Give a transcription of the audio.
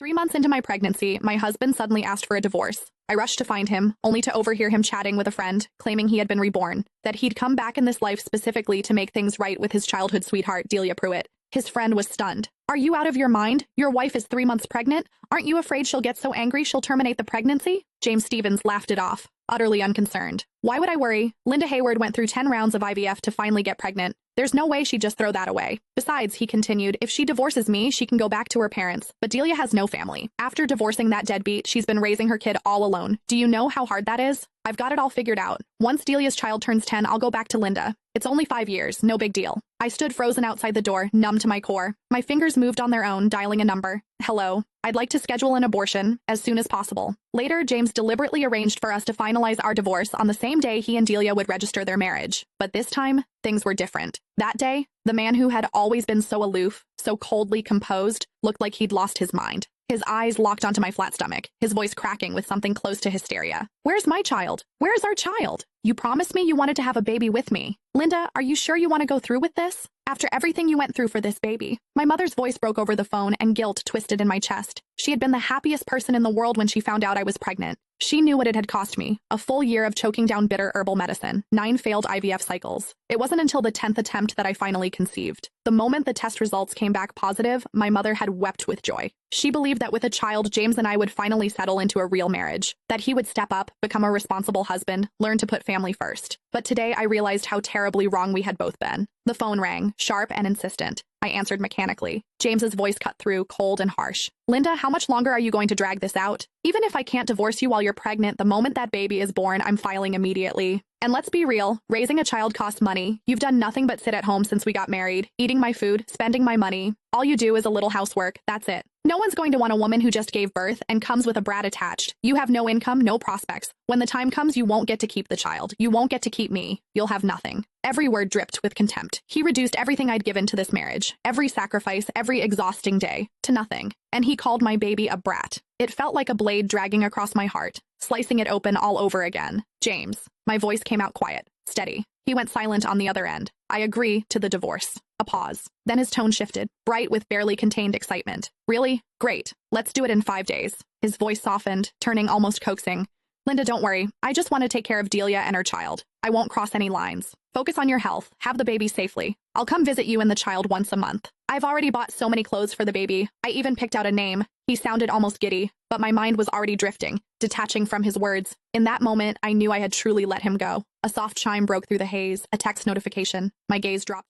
3 months into my pregnancy, my husband suddenly asked for a divorce. I rushed to find him, only to overhear him chatting with a friend, claiming he had been reborn, that he'd come back in this life specifically to make things right with his childhood sweetheart, Delia Pruitt. His friend was stunned. "Are you out of your mind? Your wife is 3 months pregnant? Aren't you afraid she'll get so angry she'll terminate the pregnancy?" James Stevens laughed it off, utterly unconcerned. "Why would I worry? Linda Hayward went through 10 rounds of IVF to finally get pregnant. There's no way she'd just throw that away. Besides," he continued, "if she divorces me, she can go back to her parents. But Delia has no family. After divorcing that deadbeat, she's been raising her kid all alone. Do you know how hard that is? I've got it all figured out. Once Delia's child turns 10, I'll go back to Linda. It's only 5 years, no big deal." I stood frozen outside the door, numb to my core. My fingers moved on their own, dialing a number. "Hello. I'd like to schedule an abortion as soon as possible." Later, James deliberately arranged for us to finalize our divorce on the same day he and Delia would register their marriage. But this time, things were different. That day, the man who had always been so aloof, so coldly composed, looked like he'd lost his mind. His eyes locked onto my flat stomach, his voice cracking with something close to hysteria. "Where's my child? Where's our child? You promised me you wanted to have a baby with me. Linda, are you sure you want to go through with this? After everything you went through for this baby?" My mother's voice broke over the phone and guilt twisted in my chest. She had been the happiest person in the world when she found out I was pregnant. She knew what it had cost me, a full year of choking down bitter herbal medicine, 9 failed IVF cycles. It wasn't until the 10th attempt that I finally conceived. The moment the test results came back positive, my mother had wept with joy. She believed that with a child, James and I would finally settle into a real marriage, that he would step up, become a responsible husband, learn to put family first. But today I realized how terribly wrong we had both been. The phone rang, sharp and insistent. I answered mechanically. James's voice cut through, cold and harsh. "Linda, how much longer are you going to drag this out? Even if I can't divorce you while you're pregnant, the moment that baby is born, I'm filing immediately. And let's be real, raising a child costs money. You've done nothing but sit at home since we got married, eating my food, spending my money. All you do is a little housework, that's it. No one's going to want a woman who just gave birth and comes with a brat attached. You have no income, no prospects. When the time comes, you won't get to keep the child. You won't get to keep me. You'll have nothing." Every word dripped with contempt. He reduced everything I'd given to this marriage, every sacrifice, every exhausting day, to nothing. And he called my baby a brat. It felt like a blade dragging across my heart, slicing it open all over again. "James." My voice came out quiet, steady. He went silent on the other end. "I agree to the divorce." A pause. Then his tone shifted, bright with barely contained excitement. "Really? Great. Let's do it in 5 days." His voice softened, turning almost coaxing. "Linda, don't worry. I just want to take care of Delia and her child. I won't cross any lines. Focus on your health. Have the baby safely. I'll come visit you and the child once a month. I've already bought so many clothes for the baby. I even picked out a name." He sounded almost giddy, but my mind was already drifting, detaching from his words. In that moment, I knew I had truly let him go. A soft chime broke through the haze, a text notification. My gaze dropped.